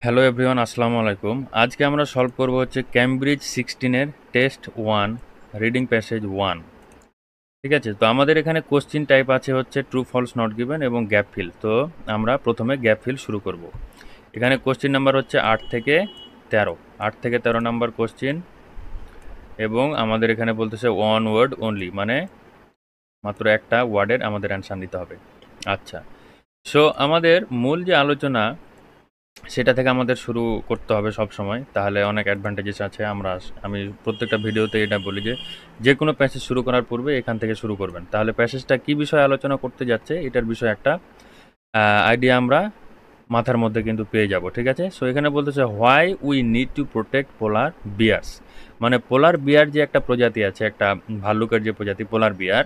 Hello everyone, আসসালামু আলাইকুম। আজকে আমরা সলভ করব হচ্ছে ক্যামব্রিজ 16-এর টেস্ট 1 রিডিং প্যাসেজ 1। ঠিক আছে, তো আমাদের এখানে কোশ্চিন টাইপ আছে হচ্ছে ট্রু ফলস নট গিভেন এবং গ্যাপ ফিল। তো আমরা প্রথমে গ্যাপ ফিল শুরু করব। এখানে কোশ্চিন নাম্বার হচ্ছে 8 থেকে 13 নাম্বার কোশ্চিন, এবং আমাদের এখানে বলতেছে ওয়ান ওয়ার্ড অনলি, মানে মাত্র একটা ওয়ার্ডের আমাদের অ্যান্সার দিতে হবে। আচ্ছা, সো আমাদের মূল যে আলোচনা সেটা থেকে আমাদের শুরু করতে হবে সব সময়, তাহলে অনেক অ্যাডভান্টেজেস আছে। আমি প্রত্যেকটা ভিডিওতে এটা বলি যে যে কোনো প্যাসেজ শুরু করার পূর্বে এখান থেকে শুরু করবেন, তাহলে প্যাসেজটা কী বিষয়ে আলোচনা করতে যাচ্ছে এটার বিষয়ে একটা আইডিয়া আমরা মাথার মধ্যে কিন্তু পেয়ে যাব। ঠিক আছে, সো এখানে বলতেছে why we need to protect polar bears, মানে পোলার বিয়ার যে একটা প্রজাতি আছে, একটা ভাল্লুকের যে প্রজাতি পোলার বিয়ার,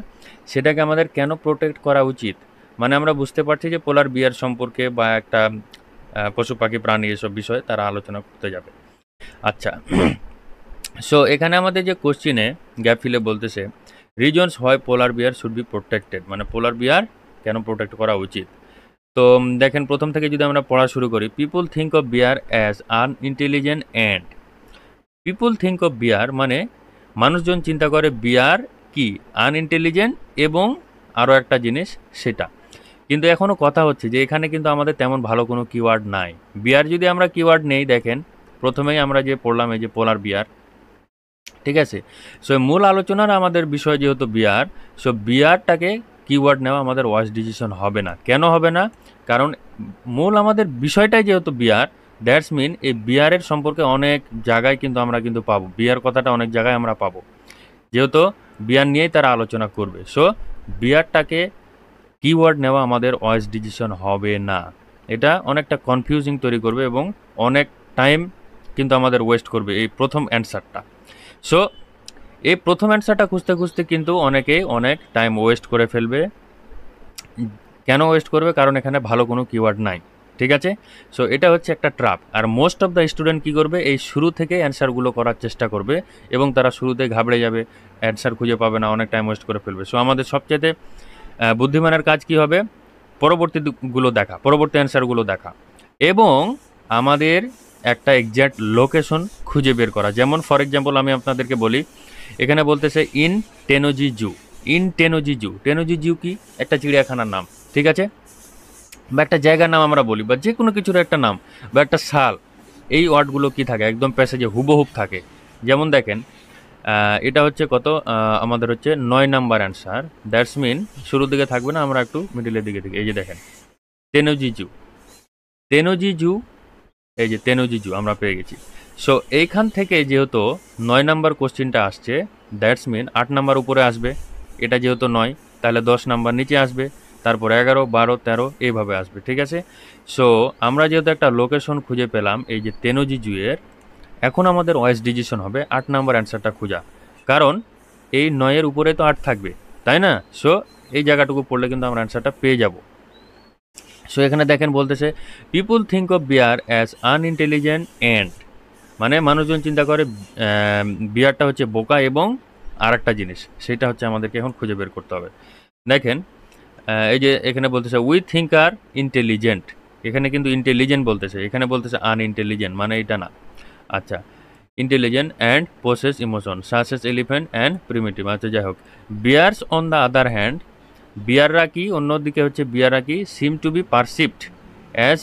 সেটাকে আমাদের কেন প্রোটেক্ট করা উচিত। মানে আমরা বুঝতে পারছি যে পোলার বিয়ার সম্পর্কে বা একটা পশু পাখি প্রাণী এসব বিষয়ে তারা আলোচনা করতে যাবে। আচ্ছা, সো এখানে আমাদের যে কোশ্চিনে গ্যাপ ফিলে বলতেছে রিজনস হয় পোলার বিয়ার শুড বি প্রোটেক্টেড, মানে পোলার বিয়ার কেন প্রোটেক্ট করা উচিত। তো দেখেন, প্রথম থেকে যদি আমরা পড়া শুরু করি, people think of bear as unintelligent and, people think of bear মানে মানুষজন চিন্তা করে বিয়ার কি আনইন্টেলিজেন্ট এবং আরও একটা জিনিস সেটা। কিন্তু এখনও কথা হচ্ছে যে এখানে কিন্তু আমাদের তেমন ভালো কোনো কিওয়ার্ড নাই। বিয়ার যদি আমরা কিওয়ার্ড নেই, দেখেন প্রথমেই আমরা যে পড়লাম এই যে পোলার বিয়ার, ঠিক আছে। সো মূল আলোচনার আমাদের বিষয় যেহেতু বিয়ার, সো বিয়ারটাকে কিওয়ার্ড নেওয়া আমাদের ওয়াইজ ডিসিশন হবে না। কেন হবে না? কারণ মূল আমাদের বিষয়টাই যেহেতু বিয়ার, দ্যাটস মিন এই বিয়ারের সম্পর্কে অনেক জায়গায় কিন্তু আমরা কিন্তু পাবো, বিয়ার কথাটা অনেক জায়গায় আমরা পাবো, যেহেতু বিয়ার নিয়েই তারা আলোচনা করবে। সো বিয়ারটাকে কিওয়ার্ড নেওয়া আমাদের ওয়াইজ ডিসিশন হবে না। এটা অনেকটা কনফিউজিং তৈরি করবে এবং অনেক টাইম কিন্তু আমাদের ওয়েস্ট করবে এই প্রথম অ্যান্সারটা। সো এই প্রথম অ্যান্সারটা খুঁজতে খুঁজতে কিন্তু অনেকেই অনেক টাইম ওয়েস্ট করে ফেলবে। কেন ওয়েস্ট করবে? কারণ এখানে ভালো কোনো কিওয়ার্ড নাই। ঠিক আছে, সো এটা হচ্ছে একটা ট্র্যাপ। আর মোস্ট অফ দ্য স্টুডেন্ট কী করবে, এই শুরু থেকে অ্যান্সারগুলো করার চেষ্টা করবে এবং তারা শুরুতে ঘাবড়ে যাবে, অ্যান্সার খুঁজে পাবে না, অনেক টাইম ওয়েস্ট করে ফেলবে। সো আমাদের সবচেয়ে বুদ্ধিমানের কাজ কি হবে, পরবর্তী অ্যান্সারগুলো দেখা এবং আমাদের একটা এক্স্যাক্ট লোকেশন খুঁজে বের করা। যেমন ফর এক্সাম্পল আমি আপনাদেরকে বলি, এখানে বলতেছে ইন টেনোজি জু। ইন টেনোজি জু, টেনোজি জু কি একটা চিড়িয়াখানার নাম, ঠিক আছে, বা একটা জায়গার নাম আমরা বলি, বা যে কোনো কিছুর একটা নাম বা একটা সাল। এই ওয়ার্ডগুলো কি থাকে, একদম প্যাসেজে হুবহুব থাকে। যেমন দেখেন, এটা হচ্ছে কত, আমাদের হচ্ছে 9 নাম্বার অ্যান্সার। দ্যাটস মিন শুরুর দিকে থাকবে না, আমরা একটু মিডিলের দিকে থেকে, এই যে দেখেন তেনোজি জু, তেনোজি জু, এই যে তেনোজি জু আমরা পেয়ে গেছি। সো এইখান থেকে যেহেতু 9 নাম্বার কোশ্চিনটা আসছে, দ্যাটস মিন 8 নাম্বার উপরে আসবে, এটা যেহেতু 9 তাহলে 10 নাম্বার নিচে আসবে, তারপর 11, 12, 13 এইভাবে আসবে। ঠিক আছে, সো আমরা যেহেতু একটা লোকেশন খুঁজে পেলাম এই যে তেনোজি জুয়ের, এখন আমাদের ওয়াইজ ডিসিশন হবে 8 নাম্বার অ্যান্সারটা খোঁজা, কারণ এই 9-এর উপরে তো 8 থাকবে, তাই না? সো এই জায়গাটুকু পড়লে কিন্তু আমরা অ্যান্সারটা পেয়ে যাব। সো এখানে দেখেন বলতেছে people think of bear as unintelligent and, মানে মানুষজন চিন্তা করে বিয়ারটা হচ্ছে বোকা এবং আর একটা জিনিস, সেটা হচ্ছে আমাদেরকে এখন খুঁজে বের করতে হবে। দেখেন, এই যে এখানে বলতেছে উই থিঙ্ক আর ইন্টেলিজেন্ট, এখানে কিন্তু ইন্টেলিজেন্ট বলতেছে, এখানে বলতেছে আনইন্টেলিজেন্ট, মানে এটা না। আচ্ছা, intelligent and possess emotion such as elephant and primitive. আচ্ছা, যাই হোক, bears on the other hand, বিয়াররা কি, অন্যদিকে হচ্ছে বিয়াররা কি, seem to be perceived as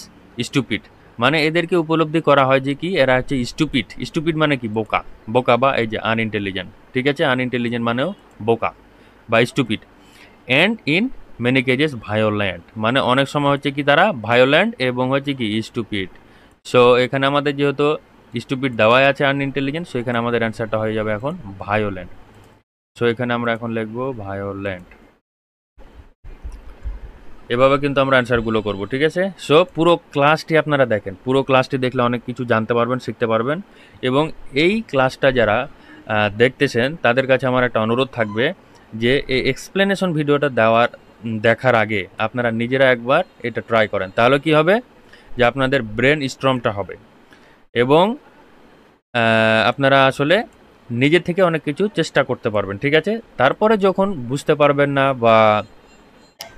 stupid, মানে এদেরকে উপলব্ধি করা হয় যে কি এরা হচ্ছে স্টুপিড। স্টুপিড মানে কি, বোকা, বোকা বা এই যে আনইন্টেলিজেন্ট। ঠিক আছে, আনইন্টেলিজেন্ট মানেও বোকা বা stupid. And in many cases violent, মানে অনেক সময় হচ্ছে কি তারা ভায়োল্যান্ট এবং হচ্ছে কি স্টুপিড। সো এখানে আমাদের যেহেতু স্টুপিড দেওয়াই আছে আনইন্টেলিজেন্ট, সো এখানে আমাদের অ্যান্সারটা হয়ে যাবে এখন ভায়োল্যান্ট। সো এখানে আমরা এখন লিখবো ভায়োল্যান্ট। এভাবে কিন্তু আমরা অ্যান্সারগুলো করব। ঠিক আছে, সো পুরো ক্লাসটি আপনারা দেখেন, পুরো ক্লাসটি দেখলে অনেক কিছু জানতে পারবেন, শিখতে পারবেন। এবং এই ক্লাসটা যারা দেখতেছেন তাদের কাছে আমার একটা অনুরোধ থাকবে যে এই এক্সপ্লেনেশন ভিডিওটা দেখার আগে আপনারা নিজেরা একবার এটা ট্রাই করেন, তাহলে কি হবে যে আপনাদের ব্রেন স্ট্রংটা হবে এবং আপনারা আসলে নিজের থেকে অনেক কিছু চেষ্টা করতে পারবেন। ঠিক আছে, তারপরে যখন বুঝতে পারবেন না বা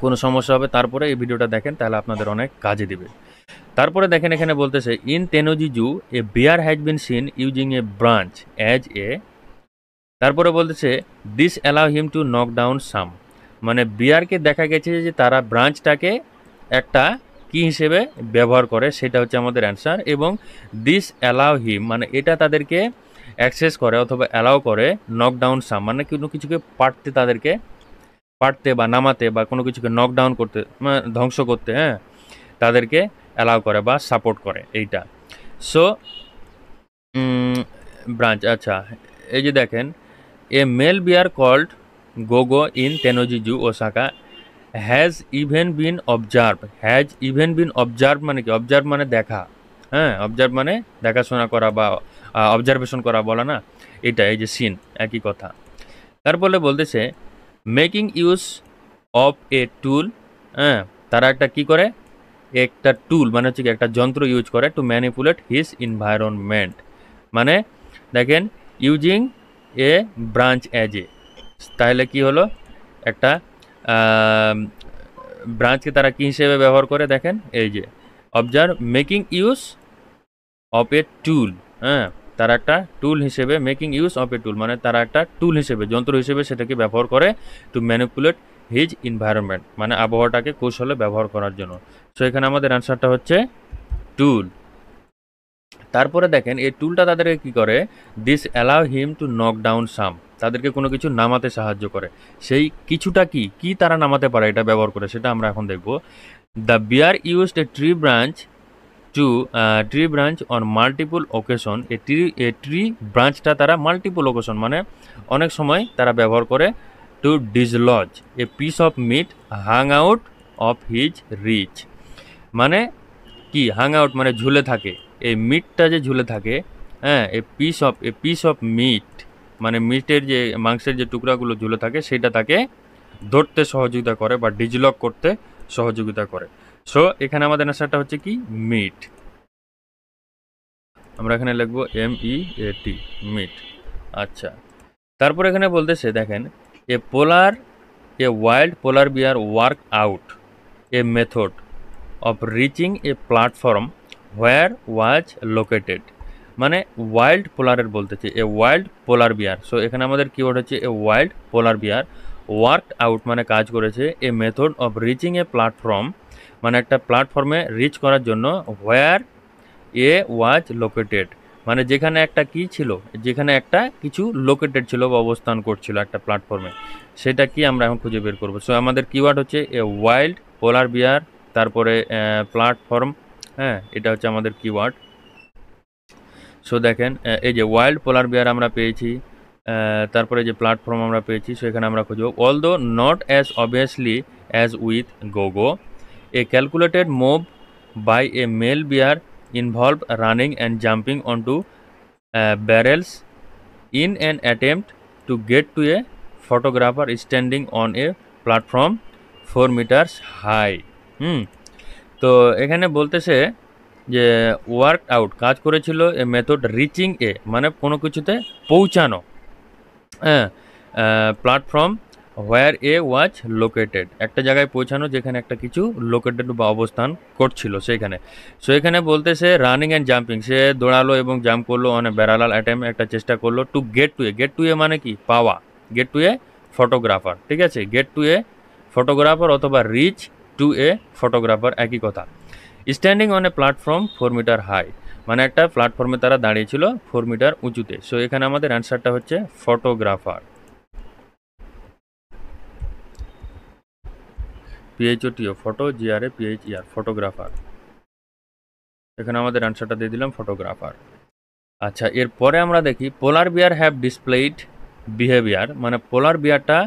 কোনো সমস্যা হবে, তারপরে এই ভিডিওটা দেখেন, তাহলে আপনাদের অনেক কাজে দিবে। তারপরে দেখেন এখানে বলতেছে in Tennoji zoo a bear has been seen using a branch as a, তারপরে বলতেছে this allow him to knock down some, মানে বিয়ারকে দেখা গেছে যে তারা ব্রাঞ্চটাকে একটা কি হিসেবে ব্যবহার করে, সেটা হচ্ছে আমাদের অ্যান্সার। এবং দিস অ্যালাউ হিম মানে এটা তাদেরকে অ্যাক্সেস করে অথবা অ্যালাউ করে নক ডাউন সাম, মানে কোনো কিছুকে পারতে বা নামাতে বা কোনো কিছুকে নক ডাউন করতে, মানে ধ্বংস করতে, হ্যাঁ, তাদেরকে অ্যালাউ করে বা সাপোর্ট করে এইটা। সো ব্রাঞ্চ, আচ্ছা এই যে দেখেন a male bear called Gogo in Tennoji zoo Osaka has even been observe মানে কি, অবজার্ভ মানে দেখা, হ্যাঁ, অবজার্ভ মানে দেখাশোনা করা বা অবজারভেশন করা বলা না, এটা এই যে সিন একই কথা। তারপরে বলতেছে মেকিং ইউজ অফ এ টুল, হ্যাঁ, তারা একটা কি করে, একটা টুল মানে হচ্ছে কি একটা যন্ত্র ইউজ করে টু ম্যানিপুলেট হিজ এনভায়রনমেন্ট, মানে দেখেন ইউজিং এ ব্রাঞ্চ অ্যাজ এ, তাহলে কি হলো, একটা ব্রাঞ্চকে তারা কী হিসেবে ব্যবহার করে, দেখেন এই যে অবজার্ভ মেকিং ইউজ অফ এ টুল, হ্যাঁ, তারা একটা টুল হিসেবে, মেকিং ইউজ অফ এ টুল মানে তারা একটা টুল হিসেবে, যন্ত্র হিসেবে সেটাকে ব্যবহার করে টু ম্যানিপুলেট হিজ এনভায়রনমেন্ট, মানে আবহাওয়াটাকে কৌশলে ব্যবহার করার জন্য। সো এখানে আমাদের অ্যান্সারটা হচ্ছে টুল। তারপরে দেখেন এই টুলটা তাদেরকে কি করে, this allow him to knock down some, তাদেরকে কোনো কিছু নামাতে সাহায্য করে, সেই কিছুটা কি তারা নামাতে পারে এটা ব্যবহার করে, সেটা আমরা এখন দেখব। The bear used a tree branch on multiple occasion, a tree ব্রাঞ্চটা তারা মাল্টিপল ওকেশন মানে অনেক সময় তারা ব্যবহার করে to dislodge a piece of meat hung out of his reach, মানে কি হাং আউট মানে ঝুলে থাকে, এই মিটটা যে ঝুলে থাকে, হ্যাঁ, এ পিস অফ মিট মানে মিটের যে মাংসের যে টুকরাগুলো ঝুলে থাকে সেটা তাকে ধরতে সহযোগিতা করে বা ডিজলক করতে সহযোগিতা করে। সো এখানে আমাদের আনসারটা হচ্ছে কি মিট, আমরা এখানে লিখবো MEAT মিট। আচ্ছা, তারপর এখানে বলতেছে দেখেন a wild polar bear work out a method of reaching a platform where was located, মানে ওয়াইল্ড পোলারের বলতেছে a wild polar beer. So এখানে আমাদের কিওয়ার্ড হচ্ছে a wild polar bear work out মানে কাজ করেছে, a method of reaching a platform মানে একটা প্ল্যাটফর্মে রিচ করার জন্য, হোয়ার এ ওয়াজ লোকেটেড মানে যেখানে একটা কি ছিল, যেখানে একটা কিছু লোকেটেড ছিল বা অবস্থান করছিল একটা প্ল্যাটফর্মে, সেটা কি আমরা এখন খুঁজে বের করবো। সো আমাদের কিওয়ার্ড হচ্ছে এ ওয়াইল্ড পোলার বিয়ার, তারপরে প্ল্যাটফর্ম, হ্যাঁ, এটা হচ্ছে আমাদের কিওয়ার্ড। সো দেখেন এই যে ওয়াইল্ড পোলার বিয়ার আমরা পেয়েছি, তারপরে যে প্ল্যাটফর্ম আমরা পেয়েছি, সো এখানে আমরা খুঁজব although not as obviously as with Gogo a calculated move by a male bear involved running and jumping onto barrels in an attempt to get to a photographer standing on a platform 4 meters high। তো এখানে বলতেছে যে work out কাজ করেছিল এ method reaching এ মানে কোনো কিছুতে পৌঁছানো, হ্যাঁ, প্ল্যাটফর্ম হোয়ার এ ওয়াজ লোকেটেড একটা জায়গায় পৌঁছানো যেখানে একটা কিছু লোকেটেড বা অবস্থান করছিল সেখানে। সো এখানে বলতেছে রানিং অ্যান্ড জাম্পিং, সে দৌড়ালো এবং জাম্প করলো, অনেক ব্যারালাল অ্যাটেম্প একটা চেষ্টা করলো টু গেট টু এ মানে কি পাওয়া, গেট টু এ ফটোগ্রাফার, ঠিক আছে, গেট টু এ ফটোগ্রাফার অথবা রিচ টু এ ফটোগ্রাফার একই কথা। Standing on a platform 4 metre high মানে একটা প্ল্যাটফর্মে তারা দাঁড়িয়েছিল 4 মিটার উঁচুতে। সো এখানে আমাদের অ্যান্সারটা হচ্ছে photographer, PHOTO photo GRA PHER photographer, এখানে আমাদের অ্যান্সারটা দিয়ে দিলাম ফটোগ্রাফার। আচ্ছা, এরপরে আমরা দেখি polar bear have displayed behaviour, মানে পোলার বিয়ারটা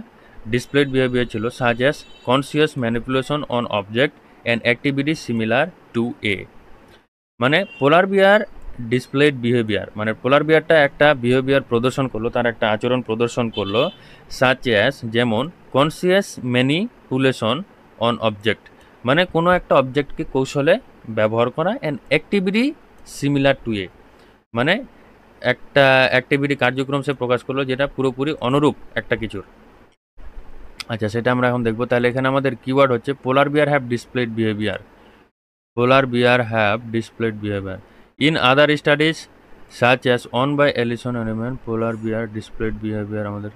ডিসপ্লেড বিহেভিয়ার ছিল such as conscious manipulation on object and activity similar to a, মানে পোলার বিয়ার ডিসপ্লেড বিহেভিয়ার মানে পোলার বিয়ারটা একটা বিহেভিয়ার প্রদর্শন করলো, তার একটা আচরণ প্রদর্শন করলো সাচ অ্যাজ যেমন কনসিয়াস ম্যানিপুলেশন অন অবজেক্ট মানে কোনো একটা অবজেক্টকে কৌশলে ব্যবহার করা, and activity similar to a মানে একটা অ্যাক্টিভিটি কার্যক্রম সে প্রকাশ করলো যেটা পুরোপুরি অনুরূপ একটা কিছুর। আচ্ছা, সেটা আমরা এখন দেখবো। তাহলে এখানে আমাদের কিওয়ার্ড হচ্ছে polar bear have displayed behaviour, polar bear have displayed behavior. In other studies such as on by Ellison and polar bear displayed behavior আমাদের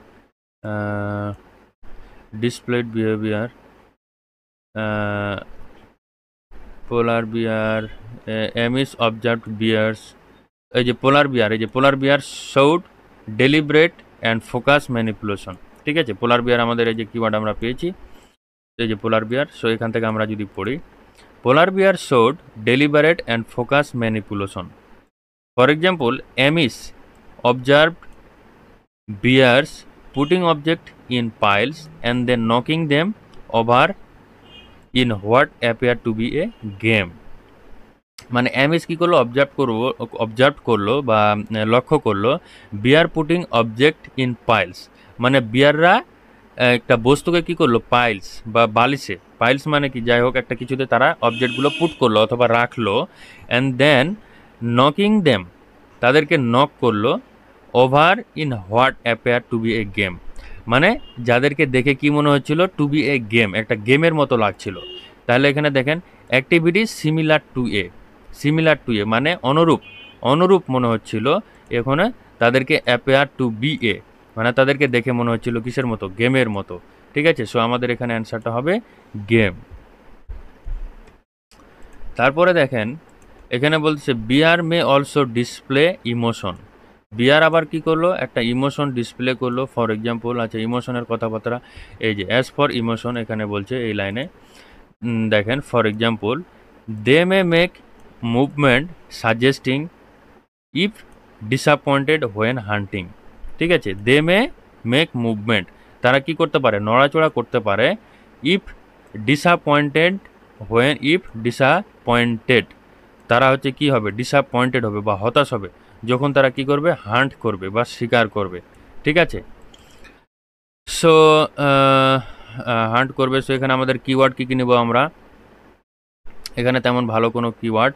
displayed behavior polar bear Amis observed bears এই যে পোলার বিয়ার showed deliberate and focus manipulation ঠিক আছে পোলার বিয়ার আমাদের এই যে keyword আমরা পেয়েছি এই যে পোলার বিয়ার সো এখান থেকে আমরা যদি পড়ি polar bear showed deliberate and focus manipulation. For example, Amis observed bears putting objects in piles and then knocking them over in what appeared to be a game. মানে অ্যামিস কী করলো অবজার্ভ করলো বা লক্ষ্য করলো বিয়ার পুটিং অবজেক্ট ইন পাইলস মানে বিয়াররা একটা বস্তুকে কি করলো পাইলস বা বালিশে পাইলস মানে কি যাই হোক একটা কিছুতে তারা অবজেক্টগুলো পুট করলো অথবা রাখলো অ্যান্ড দেন নকিং দেম তাদেরকে নক করলো over in what appear to be a game মানে যাদেরকে দেখে কি মনে হচ্ছিল টু বি এ গেম একটা গেমের মতো লাগছিল তাহলে এখানে দেখেন অ্যাক্টিভিটি সিমিলার টু এ মানে অনুরূপ মনে হচ্ছিল এখানে তাদেরকে অ্যাপেয়ার টু বি এ মানে তাদেরকে দেখে মনে হচ্ছিল কিসের মতো গেমের মতো ঠিক আছে সো আমাদের এখানে অ্যান্সারটা হবে গেম তারপরে দেখেন এখানে বলছে বিয়ার মে অলসো ডিসপ্লে ইমোশন বিয়ার আবার কি করলো একটা ইমোশন ডিসপ্লে করলো ফর এক্সাম্পল আচ্ছা ইমোশনের কথাবার্তা এই যে অ্যাজ ফর ইমোশন এখানে বলছে এই লাইনে দেখেন for example they may make movement suggesting if disappointed when hunting ঠিক আছে দে মে মেক মুভমেন্ট তারা কি করতে পারে নড়াচড়া করতে পারে ইফ ডিসঅ্যাপয়েন্টেড তারা হচ্ছে কি হবে ডিসঅ্যাপয়েন্টেড হবে বা হতাশ হবে যখন তারা কি করবে হান্ট করবে বা শিকার করবে ঠিক আছে সো হান্ট করবে সো এখানে আমাদের কিওয়ার্ড কী নেব আমরা এখানে তেমন ভালো কোনো কিওয়ার্ড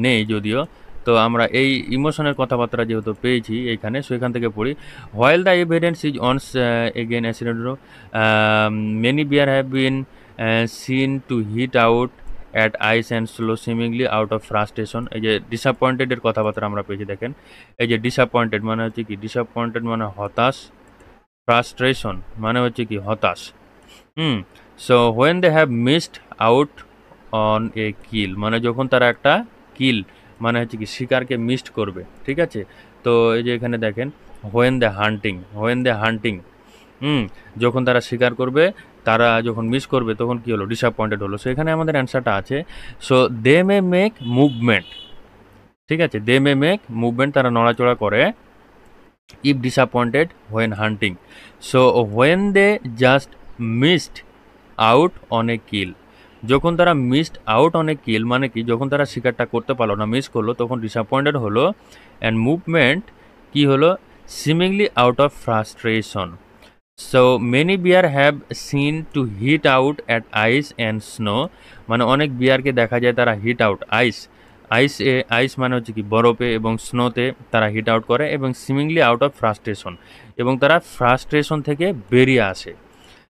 নেই যদিও তো আমরা এই ইমোশনের কথাবার্তা যেহেতু পেয়েছি এইখানে সো এখান থেকে পড়ি while the evidence is once again accident many bear have been seen to hit out at ice and slow seemingly out of frustration এই যে ডিসঅ্যাপয়েন্টেডের কথাবার্তা আমরা পেয়েছি দেখেন এই যে ডিসঅ্যাপয়েন্টেড মানে হচ্ছে কি ডিসঅ্যাপয়েন্টেড মানে হতাশ ফ্রাস্ট্রেশন মানে হচ্ছে কি হতাশ so when they have missed out on a kill মানে যখন তারা একটা কিল মানে হচ্ছে কি শিকারকে মিসড করবে ঠিক আছে তো এই যে এখানে দেখেন হোয়েন দ্য হান্টিং যখন তারা শিকার করবে তারা যখন মিস করবে তখন কি হলো ডিসঅ্যাপয়েন্টেড হলো সো এখানে আমাদের অ্যান্সারটা আছে so they may make movement ঠিক আছে দে মে মেক মুভমেন্ট তারা নড়াচড়া করে if disappointed when hunting so when they just missed out on a kill যখন তারা missed out on a kill মানে কি যখন তারা শিকারটা করতে পারলো না মিস করলো তখন ডিসঅ্যাপয়েন্টেড হলো অ্যান্ড মুভমেন্ট কি হলো seemingly out of frustration so many bear have seen to hit out at ice and snow মানে অনেক বিয়ারকে দেখা যায় তারা হিট আউট আইস মানে হচ্ছে কি বরফে এবং স্নোতে তারা হিট আউট করে এবং সিমিংলি আউট অফ ফ্রাস্ট্রেশন এবং তারা ফ্রাস্ট্রেশন থেকে বেরিয়ে আসে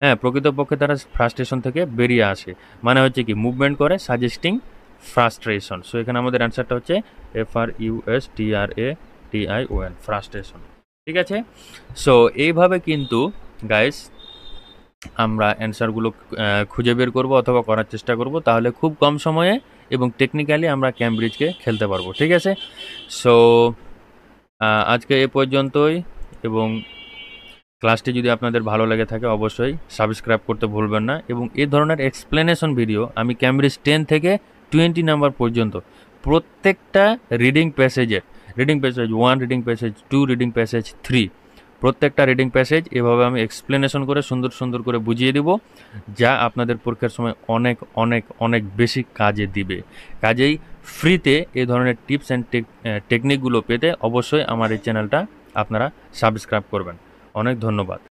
হ্যাঁ প্রকৃতপক্ষে তারা ফ্রাস্ট্রেশন থেকে বেরিয়ে আসে মানে হচ্ছে কি মুভমেন্ট করে সাজেস্টিং ফ্রাস্ট্রেশন সো এখানে আমাদের অ্যান্সারটা হচ্ছে FRUSTRATION ফ্রাস্ট্রেশন ঠিক আছে সো এইভাবে কিন্তু গাইস আমরা অ্যান্সারগুলো খুঁজে বের করব অথবা করার চেষ্টা করব তাহলে খুব কম সময়ে এবং টেকনিক্যালি আমরা ক্যামব্রিজকে খেলতে পারবো ঠিক আছে সো আজকে এ পর্যন্তই এবং ক্লাসটি যদি আপনাদের ভালো লেগে থাকে অবশ্যই সাবস্ক্রাইব করতে ভুলবেন না এবং এই ধরনের এক্সপ্লেনেশন ভিডিও আমি ক্যামব্রিজ 10 থেকে 20 নাম্বার পর্যন্ত প্রত্যেকটা reading passage 1 reading passage 2 reading passage 3 প্রত্যেকটা রিডিং প্যাসেজ এভাবে আমি এক্সপ্লেনেশন করে সুন্দর করে বুঝিয়ে দেব যা আপনাদের পরীক্ষার সময় অনেক অনেক অনেক বেশি কাজে দিবে কাজেই ফ্রিতে এই ধরনের টিপস অ্যান্ড টেকনিকগুলো পেতে অবশ্যই আমার এই চ্যানেলটা আপনারা সাবস্ক্রাইব করবেন অনেক ধন্যবাদ